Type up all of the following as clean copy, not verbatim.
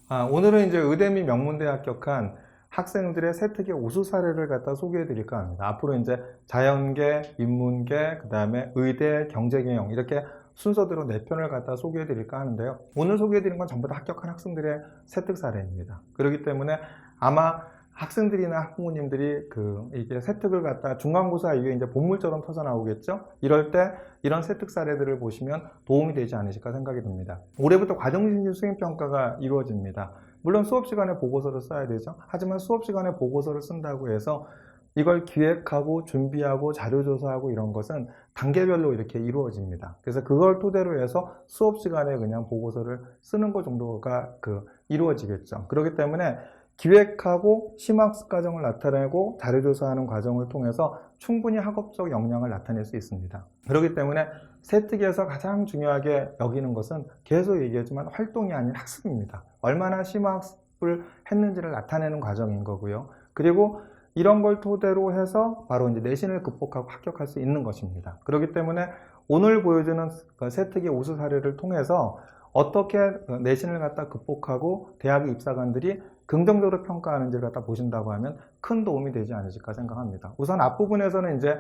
오늘은 이제 의대 및 명문대 합격한 학생들의 세특의 우수 사례를 갖다 소개해 드릴까 합니다. 앞으로 이제 자연계, 인문계, 그 다음에 의대, 경제경영 이렇게 순서대로 4편을 갖다 소개해 드릴까 하는데요. 오늘 소개해 드린 건 전부 다 합격한 학생들의 세특 사례입니다. 그렇기 때문에 아마 학생들이나 학부모님들이 이게 세특을 갖다 중간고사 이후에 이제 본물처럼 터져 나오겠죠? 이럴 때 이런 세특 사례들을 보시면 도움이 되지 않으실까 생각이 듭니다. 올해부터 과정신유 수행평가가 이루어집니다. 물론 수업 시간에 보고서를 써야 되죠. 하지만 수업 시간에 보고서를 쓴다고 해서 이걸 기획하고 준비하고 자료조사하고 이런 것은 단계별로 이렇게 이루어집니다. 그래서 그걸 토대로 해서 수업 시간에 그냥 보고서를 쓰는 것 정도가 이루어지겠죠. 그렇기 때문에 기획하고 심화학습 과정을 나타내고 자료조사하는 과정을 통해서 충분히 학업적 역량을 나타낼 수 있습니다. 그렇기 때문에 세특에서 가장 중요하게 여기는 것은 계속 얘기했지만 활동이 아닌 학습입니다. 얼마나 심화학습을 했는지를 나타내는 과정인 거고요. 그리고 이런 걸 토대로 해서 바로 이제 내신을 극복하고 합격할 수 있는 것입니다. 그렇기 때문에 오늘 보여주는 세특의 우수 사례를 통해서 어떻게 내신을 갖다 극복하고 대학 입사관들이 긍정적으로 평가하는지를 갖다 보신다고 하면 큰 도움이 되지 않으실까 생각합니다. 우선 앞부분에서는 이제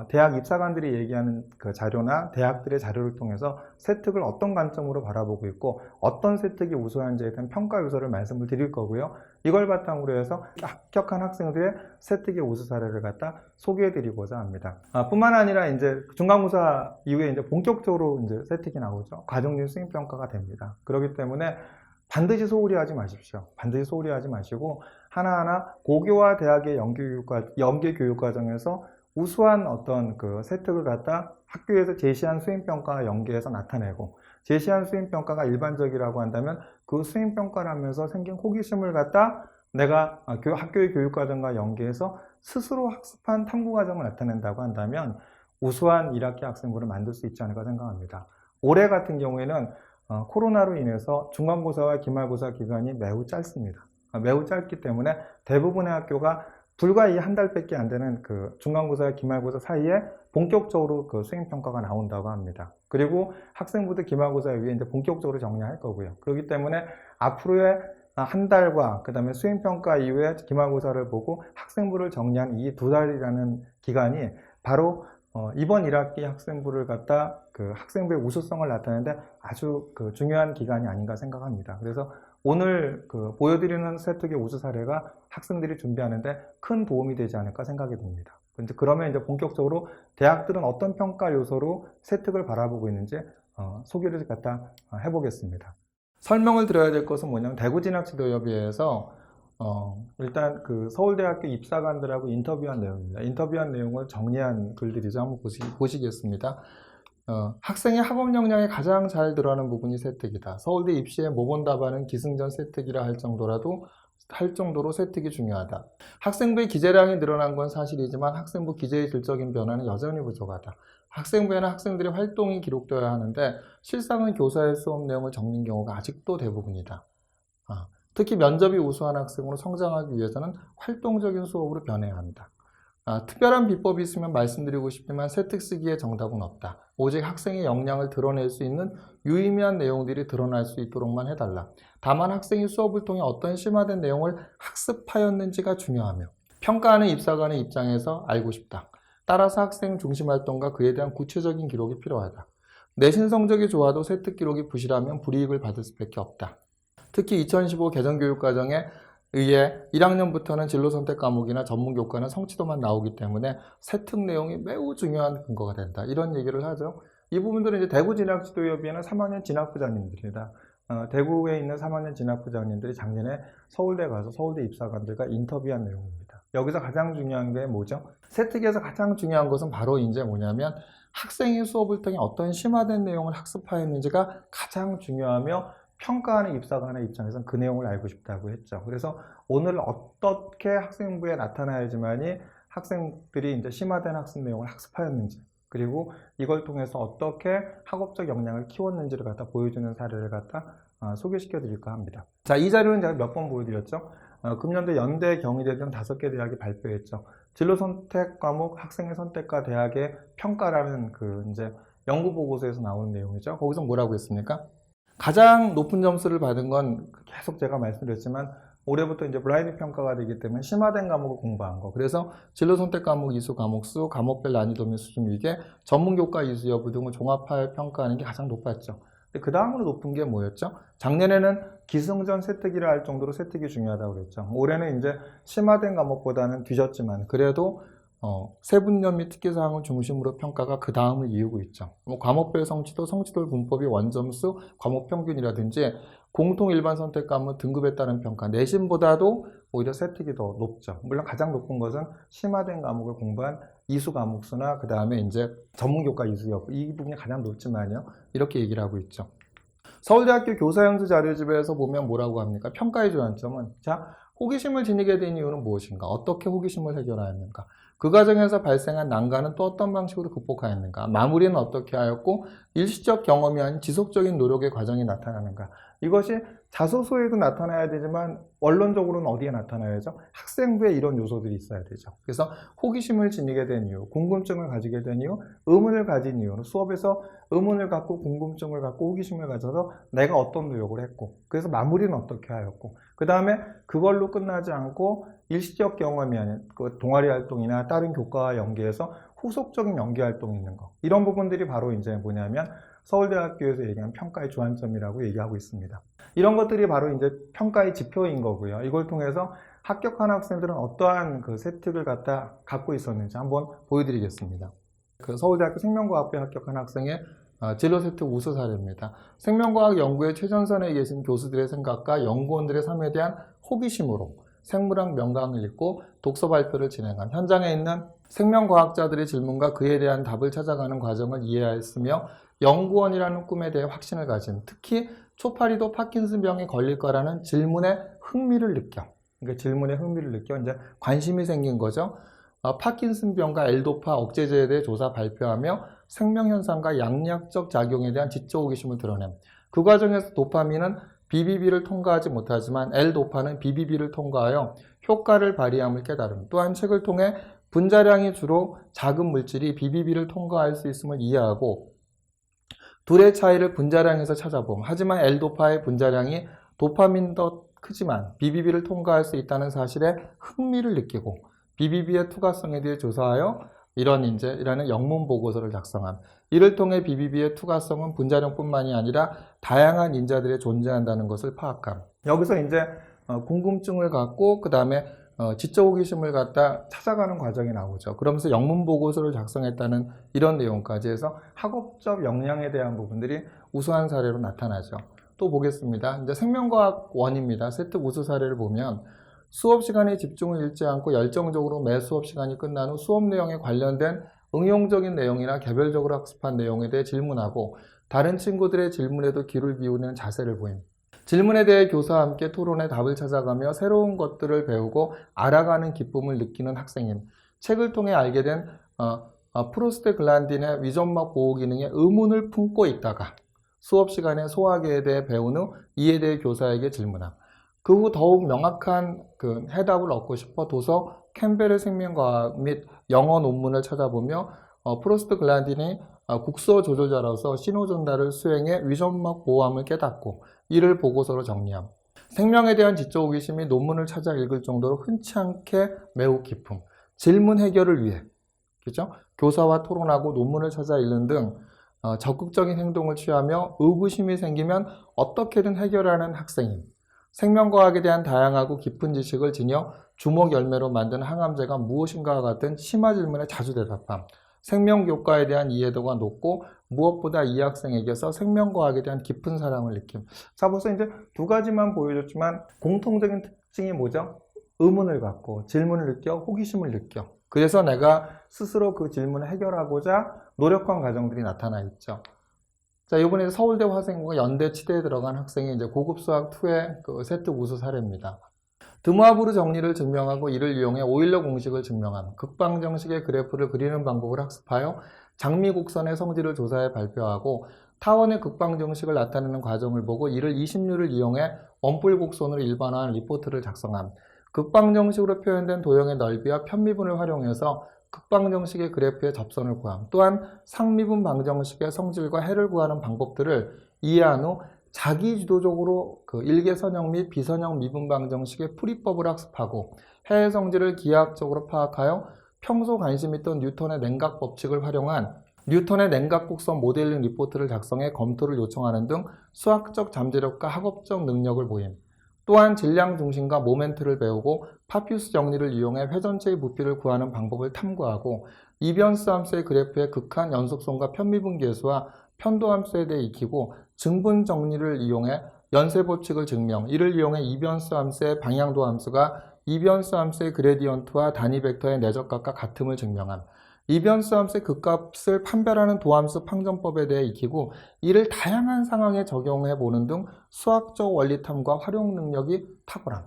대학 입사관들이 얘기하는 자료나 대학들의 자료를 통해서 세특을 어떤 관점으로 바라보고 있고 어떤 세특이 우수한지에 대한 평가 요소를 말씀을 드릴 거고요. 이걸 바탕으로 해서 합격한 학생들의 세특의 우수 사례를 갖다 소개해 드리고자 합니다. 뿐만 아니라 이제 중간고사 이후에 이제 본격적으로 이제 세특이 나오죠. 과정진 수행평가가 됩니다. 그렇기 때문에 반드시 소홀히 하지 마십시오. 반드시 소홀히 하지 마시고 하나하나 고교와 대학의 연계 교육 과정에서 우수한 어떤 세특을 갖다 학교에서 제시한 수행평가와 연계해서 나타내고 제시한 수행평가가 일반적이라고 한다면 그 수행평가를 하면서 생긴 호기심을 갖다 내가 학교의 교육과정과 연계해서 스스로 학습한 탐구과정을 나타낸다고 한다면 우수한 1학기 학생부를 만들 수 있지 않을까 생각합니다. 올해 같은 경우에는 코로나로 인해서 중간고사와 기말고사 기간이 매우 짧습니다. 매우 짧기 때문에 대부분의 학교가 불과 이 한 달밖에 안 되는 중간고사와 기말고사 사이에 본격적으로 수행평가가 나온다고 합니다. 그리고 학생부도 기말고사 이후에 이제 본격적으로 정리할 거고요. 그렇기 때문에 앞으로의 한 달과 그 다음에 수행평가 이후에 기말고사를 보고 학생부를 정리한 이 2달이라는 기간이 바로 이번 1학기 학생부를 갖다 학생부의 우수성을 나타내는데 아주 중요한 기간이 아닌가 생각합니다. 그래서 오늘 보여드리는 세특의 우수 사례가 학생들이 준비하는데 큰 도움이 되지 않을까 생각이 듭니다. 그러면 이제 본격적으로 대학들은 어떤 평가 요소로 세특을 바라보고 있는지 소개를 갖다 해보겠습니다. 설명을 드려야 될 것은 뭐냐면 대구진학지도협의회에서 일단 서울대학교 입사관들하고 인터뷰한 내용입니다. 인터뷰한 내용을 정리한 글들이죠. 한번 보시겠습니다. 학생의 학업 역량에 가장 잘 들어가는 부분이 세특이다. 서울대 입시의 모범 답안은 기승전 세특이라 할 정도로 세특이 중요하다. 학생부의 기재량이 늘어난 건 사실이지만 학생부 기재의 질적인 변화는 여전히 부족하다. 학생부에는 학생들의 활동이 기록되어야 하는데 실상은 교사의 수업 내용을 적는 경우가 아직도 대부분이다. 특히 면접이 우수한 학생으로 성장하기 위해서는 활동적인 수업으로 변해야 한다. 특별한 비법이 있으면 말씀드리고 싶지만 세특 쓰기에 정답은 없다. 오직 학생의 역량을 드러낼 수 있는 유의미한 내용들이 드러날 수 있도록만 해달라. 다만 학생이 수업을 통해 어떤 심화된 내용을 학습하였는지가 중요하며 평가하는 입사관의 입장에서 알고 싶다. 따라서 학생 중심 활동과 그에 대한 구체적인 기록이 필요하다. 내신 성적이 좋아도 세특 기록이 부실하면 불이익을 받을 수밖에 없다. 특히 2015 개정교육과정에 의해 1학년부터는 진로선택 과목이나 전문교과는 성취도만 나오기 때문에 세특 내용이 매우 중요한 근거가 된다. 이런 얘기를 하죠. 이 부분들은 이제 대구진학지도협의회는 3학년 진학부장님들이다. 대구에 있는 3학년 진학부장님들이 작년에 서울대 가서 서울대 입사관들과 인터뷰한 내용입니다. 여기서 가장 중요한 게 뭐죠? 세특에서 가장 중요한 것은 바로 이제 뭐냐면 학생이 수업을 통해 어떤 심화된 내용을 학습하였는지가 가장 중요하며 평가하는 입사관의 입장에서는 그 내용을 알고 싶다고 했죠. 그래서 오늘 어떻게 학생부에 나타나야지만이 학생들이 이제 심화된 학습 내용을 학습하였는지 그리고 이걸 통해서 어떻게 학업적 역량을 키웠는지를 갖다 보여주는 사례를 갖다 소개시켜 드릴까 합니다. 자, 이 자료는 제가 몇 번 보여드렸죠. 금년도 연대, 경희대 등 5개 대학이 발표했죠. 진로 선택 과목 학생의 선택과 대학의 평가라는 이제 연구 보고서에서 나오는 내용이죠. 거기서 뭐라고 했습니까? 가장 높은 점수를 받은 건 계속 제가 말씀드렸지만 올해부터 이제 블라인드 평가가 되기 때문에 심화된 과목을 공부한 거. 그래서 진로 선택 과목 이수, 과목 수, 과목별 난이도 및 수준 위계, 전문 교과 이수 여부 등을 종합하여 평가하는 게 가장 높았죠. 그 다음으로 높은 게 뭐였죠? 작년에는 기승전 세특위를 할 정도로 세특위 중요하다고 그랬죠. 올해는 이제 심화된 과목보다는 뒤졌지만 그래도 세분연 및 특기사항을 중심으로 평가가 그 다음을 이루고 있죠. 뭐 과목별 성취도, 성취도 분법이 원점수, 과목 평균이라든지 공통 일반 선택 과목 등급에 따른 평가, 내신보다도 오히려 세특이 더 높죠. 물론 가장 높은 것은 심화된 과목을 공부한 이수 과목수나 그 다음에 이제 전문교과 이수 여부, 이 부분이 가장 높지만요. 이렇게 얘기를 하고 있죠. 서울대학교 교사연수 자료집에서 보면 뭐라고 합니까? 평가의 주안점은 자, 호기심을 지니게 된 이유는 무엇인가? 어떻게 호기심을 해결하였는가? 그 과정에서 발생한 난관은 또 어떤 방식으로 극복하였는가? 마무리는 어떻게 하였고 일시적 경험이 아닌 지속적인 노력의 과정이 나타나는가? 이것이 자소서에도 나타나야 되지만 원론적으로는 어디에 나타나야죠? 학생부에 이런 요소들이 있어야 되죠. 그래서 호기심을 지니게 된 이유, 궁금증을 가지게 된 이유, 의문을 가진 이유는 수업에서 의문을 갖고 궁금증을 갖고 호기심을 가져서 내가 어떤 노력을 했고 그래서 마무리는 어떻게 하였고 그 다음에 그걸로 끝나지 않고 일시적 경험이 아닌 그 동아리 활동이나 다른 교과와 연계해서 후속적인 연계 활동이 있는 거 이런 부분들이 바로 이제 뭐냐면 서울대학교에서 얘기하는 평가의 주안점이라고 얘기하고 있습니다. 이런 것들이 바로 이제 평가의 지표인 거고요. 이걸 통해서 합격한 학생들은 어떠한 그 세특을 갖고 있었는지 한번 보여드리겠습니다. 그 서울대학교 생명과학부에 합격한 학생의 진로 세특 우수 사례입니다. 생명과학 연구의 최전선에 계신 교수들의 생각과 연구원들의 삶에 대한 호기심으로 생물학 명강을 읽고 독서 발표를 진행한 현장에 있는 생명과학자들의 질문과 그에 대한 답을 찾아가는 과정을 이해하였으며 연구원이라는 꿈에 대해 확신을 가진 특히 초파리도 파킨슨병에 걸릴 거라는 질문에 흥미를 느껴. 그러니까 질문에 흥미를 느껴 이제 관심이 생긴 거죠. 파킨슨병과 L도파 억제제에 대해 조사 발표하며 생명현상과 양리학적 작용에 대한 지적 호기심을 드러냄. 그 과정에서 도파민은 BBB를 통과하지 못하지만 L도파는 BBB를 통과하여 효과를 발휘함을 깨달음. 또한 책을 통해 분자량이 주로 작은 물질이 BBB를 통과할 수 있음을 이해하고 둘의 차이를 분자량에서 찾아봄. 하지만 L도파의 분자량이 도파민 더 크지만 BBB를 통과할 수 있다는 사실에 흥미를 느끼고 BBB의 투과성에 대해 조사하여 이라는 영문 보고서를 작성함. 이를 통해 BBB의 투과성은 분자량뿐만이 아니라 다양한 인자들에 존재한다는 것을 파악함. 여기서 이제 궁금증을 갖고 그 다음에 지적 호기심을 갖다 찾아가는 과정이 나오죠. 그러면서 영문 보고서를 작성했다는 이런 내용까지 해서 학업적 역량에 대한 부분들이 우수한 사례로 나타나죠. 또 보겠습니다. 이제 생명과학 원입니다. 세특 우수 사례를 보면 수업 시간에 집중을 잃지 않고 열정적으로 매 수업 시간이 끝난 후 수업 내용에 관련된 응용적인 내용이나 개별적으로 학습한 내용에 대해 질문하고 다른 친구들의 질문에도 귀를 기울이는 자세를 보임. 질문에 대해 교사와 함께 토론해 답을 찾아가며 새로운 것들을 배우고 알아가는 기쁨을 느끼는 학생임. 책을 통해 알게 된 프로스트글란딘의 위점막 보호 기능에 의문을 품고 있다가 수업 시간에 소화기에 대해 배운 후 이에 대해 교사에게 질문함. 그 후 더욱 명확한 그 해답을 얻고 싶어 도서 캠벨의 생명과학 및 영어 논문을 찾아보며 프로스트글란딘이 국소 조절자로서 신호 전달을 수행해 위점막 보호함을 깨닫고 이를 보고서로 정리함. 생명에 대한 지적 호기심이 논문을 찾아 읽을 정도로 흔치 않게 매우 깊음. 질문 해결을 위해 그죠? 교사와 토론하고 논문을 찾아 읽는 등 적극적인 행동을 취하며 의구심이 생기면 어떻게든 해결하는 학생임. 생명과학에 대한 다양하고 깊은 지식을 지녀 주먹 열매로 만든 항암제가 무엇인가와 같은 심화 질문에 자주 대답함. 생명교과에 대한 이해도가 높고 무엇보다 이 학생에게서 생명과학에 대한 깊은 사랑을 느낌. 자, 벌써 이제 두 가지만 보여줬지만 공통적인 특징이 뭐죠? 의문을 갖고 질문을 느껴 호기심을 느껴. 그래서 내가 스스로 그 질문을 해결하고자 노력한 과정들이 나타나 있죠. 자, 이번에 서울대 화생고가 연대 치대에 들어간 학생이 이제 고급 수학 2의 그 세특 우수 사례입니다. 드모아브르 정리를 증명하고 이를 이용해 오일러 공식을 증명함. 극방 정식의 그래프를 그리는 방법을 학습하여 장미 곡선의 성질을 조사해 발표하고 타원의 극방 정식을 나타내는 과정을 보고 이를 20류를 이용해 원뿔 곡선으로 일반화한 리포트를 작성함. 극방 정식으로 표현된 도형의 넓이와 편미분을 활용해서 극방 정식의 그래프의 접선을 구함. 또한 상미분 방정식의 성질과 해를 구하는 방법들을 이해한 후 자기 주도적으로 그 일개 선형 및 비선형 미분 방정식의 풀이법을 학습하고 해외 성질을 기하학적으로 파악하여 평소 관심 있던 뉴턴의 냉각 법칙을 활용한 뉴턴의 냉각 곡선 모델링 리포트를 작성해 검토를 요청하는 등 수학적 잠재력과 학업적 능력을 보임. 또한 질량 중심과 모멘트를 배우고 파피우스 정리를 이용해 회전체의 부피를 구하는 방법을 탐구하고 이변수 함수의 그래프의 극한 연속성과 편미분 계수와 편도 함수에 대해 익히고 증분 정리를 이용해 연쇄 법칙을 증명, 이를 이용해 이변수 함수의 방향도 함수가 이변수 함수의 그레디언트와 단위 벡터의 내적각과 같음을 증명함. 이변수 함수의 극값을 판별하는 도함수 판정법에 대해 익히고 이를 다양한 상황에 적용해 보는 등 수학적 원리 탐구와 활용 능력이 탁월함.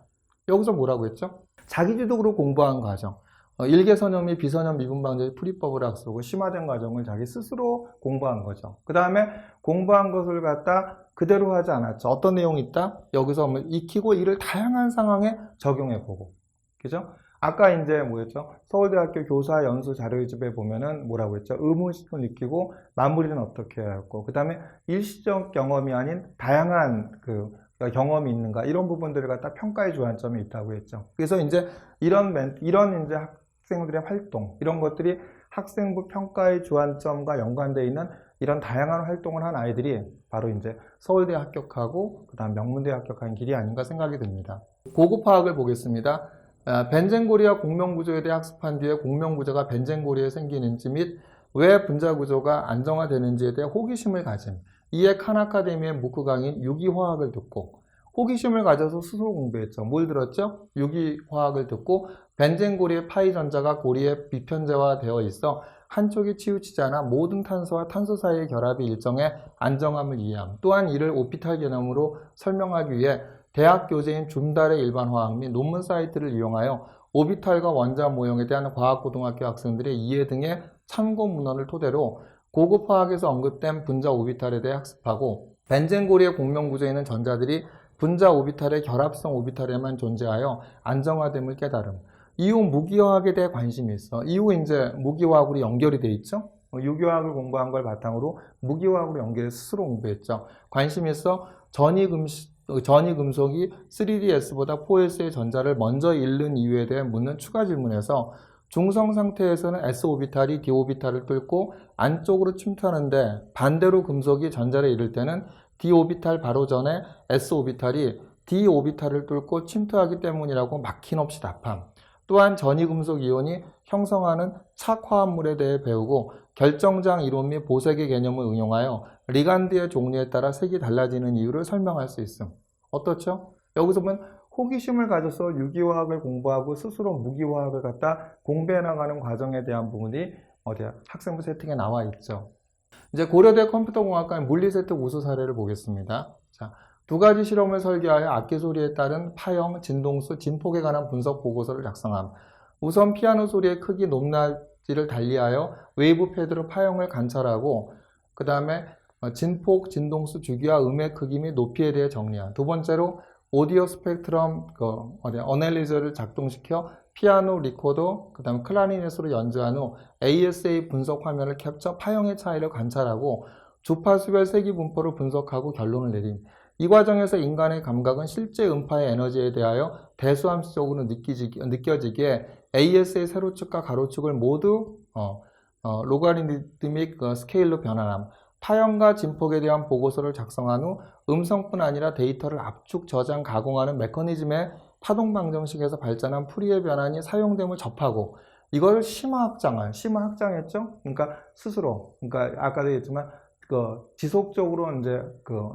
여기서 뭐라고 했죠? 자기주도적으로 공부한 과정. 일개선형 및 비선형 미분 방정식 풀이법을 학습하고 심화된 과정을 자기 스스로 공부한 거죠. 그 다음에 공부한 것을 갖다 그대로 하지 않았죠. 어떤 내용이 있다? 여기서 익히고 이를 다양한 상황에 적용해 보고. 그죠? 아까 이제 뭐였죠? 서울대학교 교사 연수 자료집에 보면은 뭐라고 했죠? 의무의식을 익히고 마무리는 어떻게 해야 했고, 그 다음에 일시적 경험이 아닌 다양한 경험이 있는가, 이런 부분들을 갖다 평가의 주안점이 있다고 했죠. 그래서 이제 이런 이제 학생들의 활동, 이런 것들이 학생부 평가의 주안점과 연관되어 있는 이런 다양한 활동을 한 아이들이 바로 이제 서울대 합격하고 그 다음 명문대 합격한 길이 아닌가 생각이 듭니다. 고급 파악을 보겠습니다. 벤젠고리아 공명구조에 대해 학습한 뒤에 공명구조가 벤젠고리에 생기는지 및 왜 분자구조가 안정화되는지에 대해 호기심을 가짐. 이에 칸 아카데미의 무크 강의인 유기화학을 듣고 호기심을 가져서 스스로 공부했죠. 뭘 들었죠? 유기화학을 듣고 벤젠고리의 파이 전자가 고리에 비편제화되어 있어 한쪽이 치우치지 않아 모든 탄소와 탄소 사이의 결합이 일정의 안정함을 이해함. 또한 이를 오피탈 개념으로 설명하기 위해 대학 교재인 줌달의 일반화학 및 논문 사이트를 이용하여 오비탈과 원자 모형에 대한 과학고등학교 학생들의 이해 등의 참고 문헌을 토대로 고급 화학에서 언급된 분자 오비탈에 대해 학습하고 벤젠고리의 공명구조에 있는 전자들이 분자 오비탈의 결합성 오비탈에만 존재하여 안정화됨을 깨달음. 이후 무기화학에 대해 관심이 있어. 이후 이제 무기화학으로 연결이 돼 있죠. 유기화학을 공부한 걸 바탕으로 무기화학으로 연결해서 스스로 공부했죠. 관심이 있어 전이금속이 3ds보다 4s의 전자를 먼저 잃는 이유에 대해 묻는 추가 질문에서 중성 상태에서는 s오비탈이 d오비탈을 뚫고 안쪽으로 침투하는데 반대로 금속이 전자를 잃을 때는 d오비탈 바로 전에 s오비탈이 d오비탈을 뚫고 침투하기 때문이라고 막힘없이 답함. 또한 전이금속 이온이 형성하는 착화합물에 대해 배우고 결정장 이론 및 보색의 개념을 응용하여 리간드의 종류에 따라 색이 달라지는 이유를 설명할 수 있음. 어떻죠? 여기서 보면 호기심을 가져서 유기화학을 공부하고 스스로 무기화학을 갖다 공부해 나가는 과정에 대한 부분이 학생부 세팅에 나와 있죠. 이제 고려대 컴퓨터공학과 물리세트 우수 사례를 보겠습니다. 자, 두 가지 실험을 설계하여 악기 소리에 따른 파형, 진동수, 진폭에 관한 분석 보고서를 작성함. 우선 피아노 소리의 크기, 높낮이를 달리하여 웨이브 패드로 파형을 관찰하고 그 다음에 진폭, 진동수, 주기와 음의 크기 및 높이에 대해 정리함. 두 번째로 오디오 스펙트럼 어널리저를 작동시켜 피아노, 리코더, 그 다음 클라리넷으로 연주한 후 ASA 분석 화면을 캡처 파형의 차이를 관찰하고 주파수별 세기 분포를 분석하고 결론을 내림. 이 과정에서 인간의 감각은 실제 음파의 에너지에 대하여 대수함수적으로 느껴지기에 AS의 세로축과 가로축을 모두 로가리드믹 스케일로 변환함. 파형과 진폭에 대한 보고서를 작성한 후 음성뿐 아니라 데이터를 압축, 저장, 가공하는 메커니즘의 파동 방정식에서 발전한 풀이의 변환이 사용됨을 접하고 이걸 심화확장했죠. 그러니까 스스로, 그러니까 아까도 얘기했지만 지속적으로 이제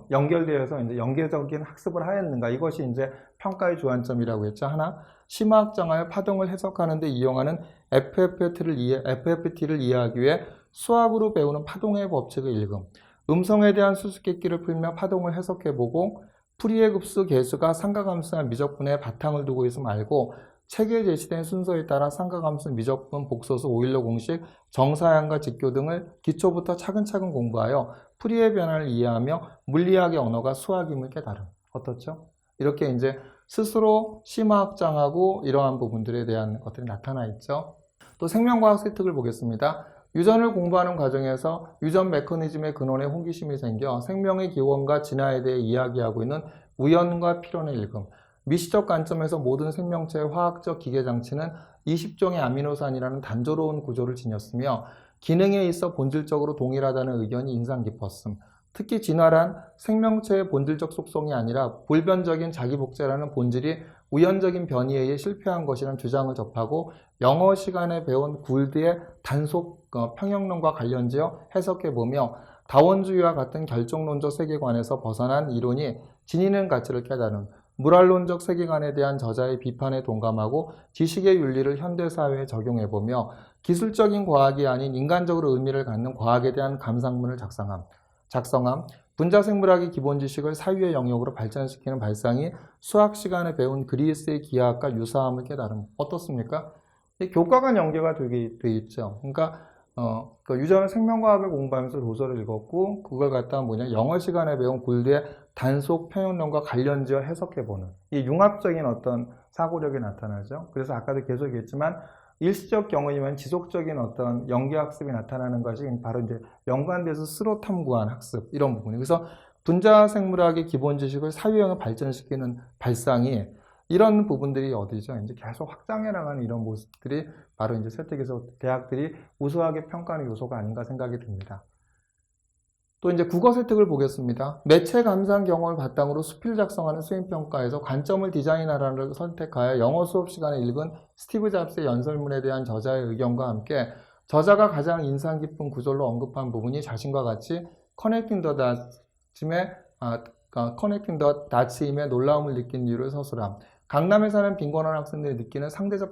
연결되어서 이제 연계적인 학습을 하였는가, 이것이 이제 평가의 주안점이라고 했죠. 하나, 심화확장하여 파동을 해석하는 데 이용하는 FFT를 이해하기 위해 수학으로 배우는 파동의 법칙을 읽음. 음성에 대한 수수께끼를 풀며 파동을 해석해보고 풀이의 급수 계수가 삼각함수와 미적분의 바탕을 두고 있음을 알고 책에 제시된 순서에 따라 삼각함수, 미적분, 복소수, 오일러 공식, 정사양과 직교 등을 기초부터 차근차근 공부하여 풀이의 변화를 이해하며 물리학의 언어가 수학임을 깨달음. 어떻죠? 이렇게 이제 스스로 심화확장하고 이러한 부분들에 대한 것들이 나타나 있죠. 또 생명과학 세특을 보겠습니다. 유전을 공부하는 과정에서 유전 메커니즘의 근원에 호기심이 생겨 생명의 기원과 진화에 대해 이야기하고 있는 우연과 필연의 일금. 미시적 관점에서 모든 생명체의 화학적 기계장치는 20종의 아미노산이라는 단조로운 구조를 지녔으며 기능에 있어 본질적으로 동일하다는 의견이 인상 깊었음. 특히 진화란 생명체의 본질적 속성이 아니라 불변적인 자기복제라는 본질이 우연적인 변이에 의해 실패한 것이라는 주장을 접하고 영어 시간에 배운 굴드의 단속 평형론과 관련지어 해석해보며 다원주의와 같은 결정론적 세계관에서 벗어난 이론이 지니는 가치를 깨달음, 무랄론적 세계관에 대한 저자의 비판에 동감하고 지식의 윤리를 현대사회에 적용해보며 기술적인 과학이 아닌 인간적으로 의미를 갖는 과학에 대한 감상문을 작성함, 분자생물학의 기본 지식을 사유의 영역으로 발전시키는 발상이 수학 시간에 배운 그리스의 기하학과 유사함을 깨달음. 어떻습니까? 교과 간 연계가 되게 돼 있죠. 그러니까 그 유전 생명과학을 공부하면서 도서를 읽었고 그걸 갖다가 영어 시간에 배운 굴드의 단속 평형론과 관련지어 해석해보는 이 융합적인 어떤 사고력이 나타나죠. 그래서 아까도 계속 얘기했지만 일시적 경우이면 지속적인 어떤 연계학습이 나타나는 것이 바로 이제 연관돼서 스스로 탐구한 학습 이런 부분이. 그래서 분자생물학의 기본 지식을 사유형을 발전시키는 발상이 이런 부분들이 어디죠? 이제 계속 확장해 나가는 이런 모습들이 바로 이제 세특에서 대학들이 우수하게 평가하는 요소가 아닌가 생각이 듭니다. 또 이제 국어 세특을 보겠습니다. 매체 감상 경험을 바탕으로 수필 작성하는 수행평가에서 관점을 디자인하라를 선택하여 영어 수업 시간에 읽은 스티브 잡스의 연설문에 대한 저자의 의견과 함께 저자가 가장 인상 깊은 구절로 언급한 부분이 자신과 같이 커넥팅 더 다츠임의 놀라움을 느낀 이유를 서술함. 강남에 사는 빈곤한 학생들이 느끼는 상대적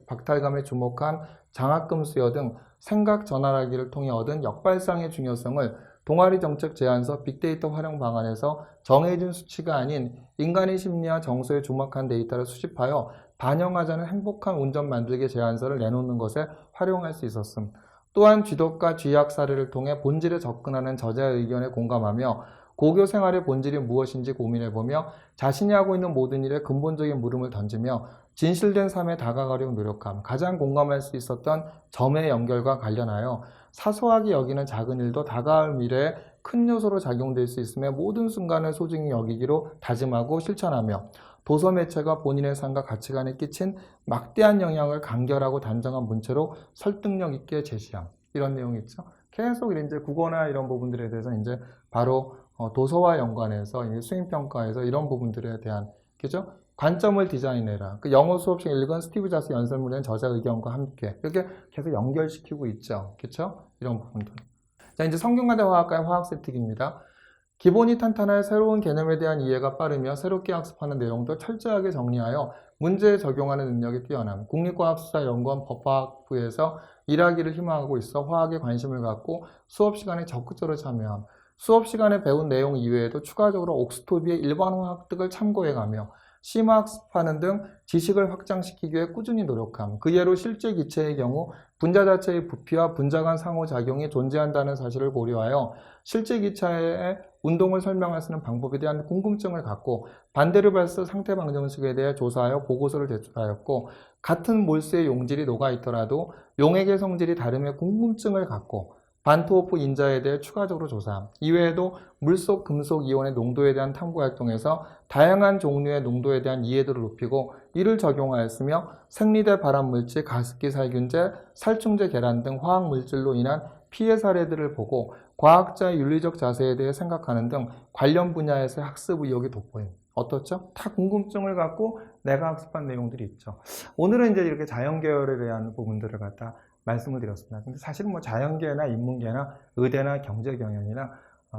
박탈감에 주목한 장학금 수여 등 생각 전환하기를 통해 얻은 역발상의 중요성을 동아리 정책 제안서 빅데이터 활용 방안에서 정해진 수치가 아닌 인간의 심리와 정서에 주목한 데이터를 수집하여 반영하자는 행복한 운전 만들기 제안서를 내놓는 것에 활용할 수 있었음. 또한 쥐독과 쥐약 사례를 통해 본질에 접근하는 저자의 의견에 공감하며 고교 생활의 본질이 무엇인지 고민해보며 자신이 하고 있는 모든 일에 근본적인 물음을 던지며 진실된 삶에 다가가려고 노력함. 가장 공감할 수 있었던 점의 연결과 관련하여 사소하게 여기는 작은 일도 다가올 미래에 큰 요소로 작용될 수 있음에 모든 순간을 소중히 여기기로 다짐하고 실천하며 도서 매체가 본인의 삶과 가치관에 끼친 막대한 영향을 간결하고 단정한 문체로 설득력 있게 제시함. 이런 내용이 있죠. 계속 이제 국어나 이런 부분들에 대해서 이제 바로 도서와 연관해서 수행평가에서 이런 부분들에 대한 그죠? 관점을 디자인해라. 그 영어 수업 시간에 읽은 스티브 잡스 연설문의 저자 의견과 함께 이렇게 계속 연결시키고 있죠. 그렇죠? 이런 부분들. 자, 이제 성균관대 화학과의 화학 세특입니다. 기본이 탄탄할 새로운 개념에 대한 이해가 빠르며 새롭게 학습하는 내용도 철저하게 정리하여 문제에 적용하는 능력이 뛰어남. 국립과학수사연구원 법화학부에서 일하기를 희망하고 있어 화학에 관심을 갖고 수업 시간에 적극적으로 참여함. 수업 시간에 배운 내용 이외에도 추가적으로 옥스토비의 일반 화학득을 참고해가며 심화학습하는 등 지식을 확장시키기 위해 꾸준히 노력함. 그 예로 실제 기체의 경우 분자 자체의 부피와 분자 간 상호작용이 존재한다는 사실을 고려하여 실제 기체의 운동을 설명할 수 있는 방법에 대한 궁금증을 갖고 반대로 발사 상태 방정식에 대해 조사하여 보고서를 제출하였고 같은 몰수의 용질이 녹아있더라도 용액의 성질이 다름에 궁금증을 갖고 반토호프 인자에 대해 추가적으로 조사함. 이외에도 물속 금속 이온의 농도에 대한 탐구 활동에서 다양한 종류의 농도에 대한 이해도를 높이고 이를 적용하였으며 생리대 발암물질, 가습기 살균제, 살충제 계란 등 화학물질로 인한 피해 사례들을 보고 과학자의 윤리적 자세에 대해 생각하는 등 관련 분야에서의 학습 의욕이 돋보임. 어떻죠? 다 궁금증을 갖고 내가 학습한 내용들이 있죠. 오늘은 이제 이렇게 자연계열에 대한 부분들을 갖다 말씀을 드렸습니다. 근데 사실 자연계나 인문계나 의대나 경제경영이나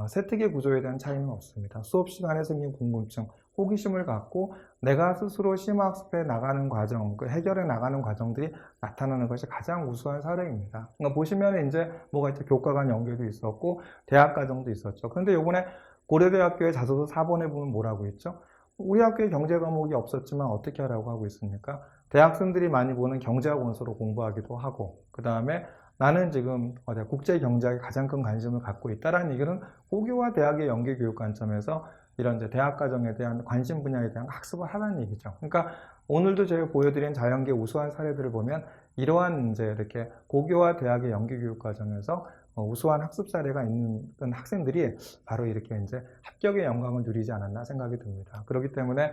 세특의 구조에 대한 차이는 없습니다. 수업 시간에 생긴 궁금증, 호기심을 갖고 내가 스스로 심화학습해 나가는 과정, 그 해결해 나가는 과정들이 나타나는 것이 가장 우수한 사례입니다. 그러니까 보시면 이제 뭐가 있죠? 교과 간 연계도 있었고 대학 과정도 있었죠. 그런데 이번에 고려대학교의 자소서 4번에 보면 뭐라고 있죠? 우리 학교에 경제 과목이 없었지만 어떻게 하라고 하고 있습니까? 대학생들이 많이 보는 경제학 원서로 공부하기도 하고 그 다음에 나는 지금 국제 경제학에 가장 큰 관심을 갖고 있다라는 얘기는 고교와 대학의 연계 교육 관점에서 이런 이제 대학 과정에 대한 관심 분야에 대한 학습을 하라는 얘기죠. 그러니까 오늘도 제가 보여드린 자연계 우수한 사례들을 보면 이러한 이제 이렇게 고교와 대학의 연계교육 과정에서 우수한 학습 사례가 있는 학생들이 바로 이렇게 이제 합격의 영광을 누리지 않았나 생각이 듭니다. 그렇기 때문에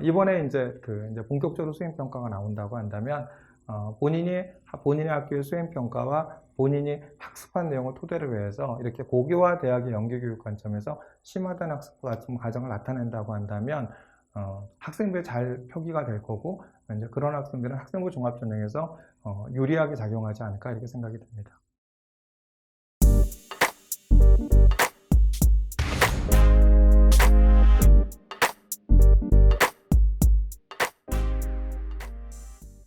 이번에 이제 이제 본격적으로 수행평가가 나온다고 한다면 본인의 학교의 수행평가와 본인이 학습한 내용을 토대로 해서 이렇게 고교와 대학의 연계교육 관점에서 심화된 학습 과정을 나타낸다고 한다면 학생부에 잘 표기가 될 거고 이제 그런 학생들은 학생부 종합전형에서 유리하게 작용하지 않을까 이렇게 생각이 듭니다.